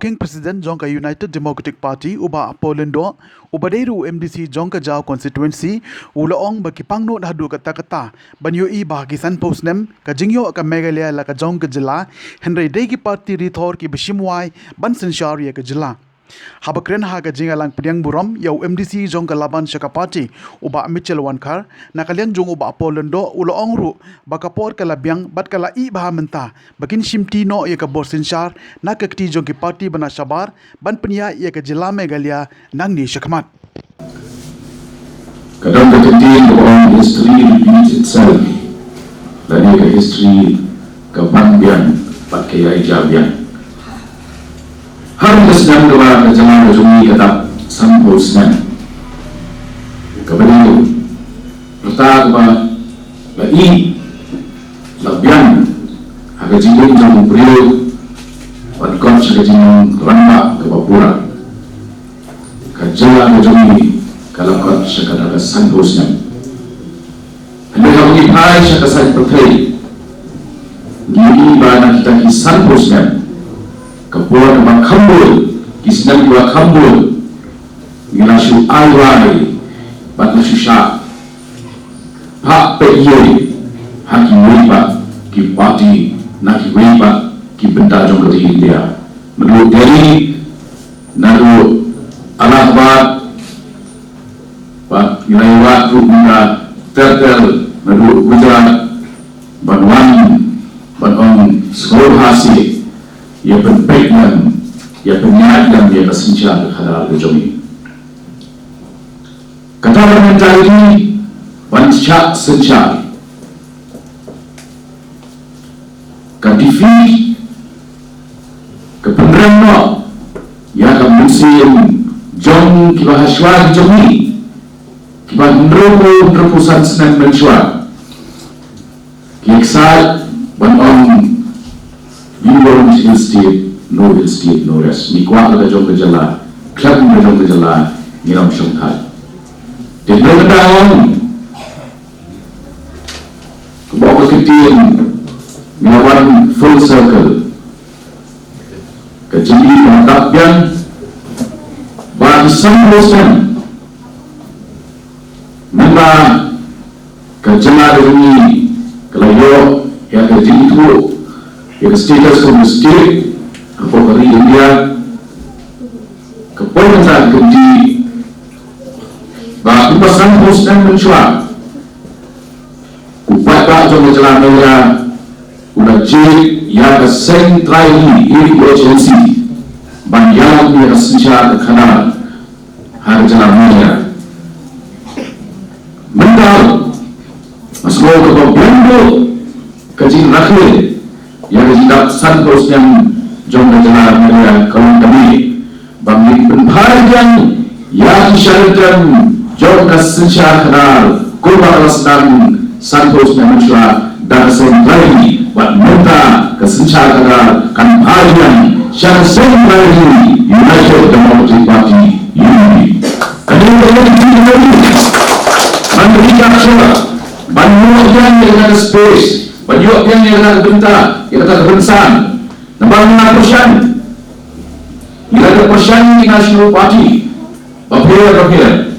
Working President Jonka United Democratic Party uba Polendo ubaderu MDC Jonka Jau constituency ulaong bakipangno hadu kata-kata banyo I bahagisan postnem kajingyo ka megalia la ka Jonka jila Henry Degi Party rithor ki bishimwai ban sensyari ka jila habakren ha ka jingalang pediang burom yau MDC Jonka Laban Shaka Party uba Mitchell Wankar nakaliang jong uba Polendo ulaong ru bakapor kalabiang bat kala I bahamenta bakin shimtino ya ka bor sensyar na kakti Jonki Party bana Shabar ban penia ya ka jila megalia nang ni Shakamat. Kadang ketika orang history repeats itself, dari ke history kebanggaan pakai jabian. Harus sedang keluar ke jalan rejumi tetap sambung senan. Kepada itu, pertama lagi labian agak jinggung jauh beriu, wadkot agak jinggung rambak ke Papua. Kajalan rejumi kalau kau sekarang ada sanggusnya, hendak kau dipai sekarang saya berkait, gini bana kita kisah sanggusnya, kepulan kembang kambul, kisah dua kambul, gilasu alwai, batu susah, pak peye, haki wipa, ki parti, naki wipa, ki benda jongkot India, menurut dari, naru alahbat. Nilai waktu guna tertel menurut Gujarat banwan banong seluruh hasil ia berpegang ia penyajian ia kesenjar hadal kejomi kata komentar ini wancak sencar kadifi kepenreno ia kemusim jong kibahaswa kejomi kiban nrupusan senan mencuat kiksat ban on viewon hill state no rest ni kwa ka jong jala club me jong jala ngiram shongthai de no daon ko ko kitin ngawan full circle ka jili mantapyan ba sambosan Namba kerjana ini kalau yang kerja itu yang status from the state apa kali India kepolisian kerja bahawa pasangan Muslim mencuat upaya jom jalan mereka udah jadi yang sentrali ini agensi banyak yang secara kenal harus jalan mereka mendal masuk ke pembantu kecil rakyat yang tidak santos yang jom jalan mereka kaum kami bagi penbahagian yang syariatan jom kesensyar kenal kurban dan santos yang mencuat dan sentrali buat minta kesensyar kenal kan bahagian syariat sentrali United Democratic Party UDP Mandirikan suara, banyak yang dengan space, banyak yang dengan bentar, yang kata kebensan, nampak persen, bila ada persen di National Party, appear,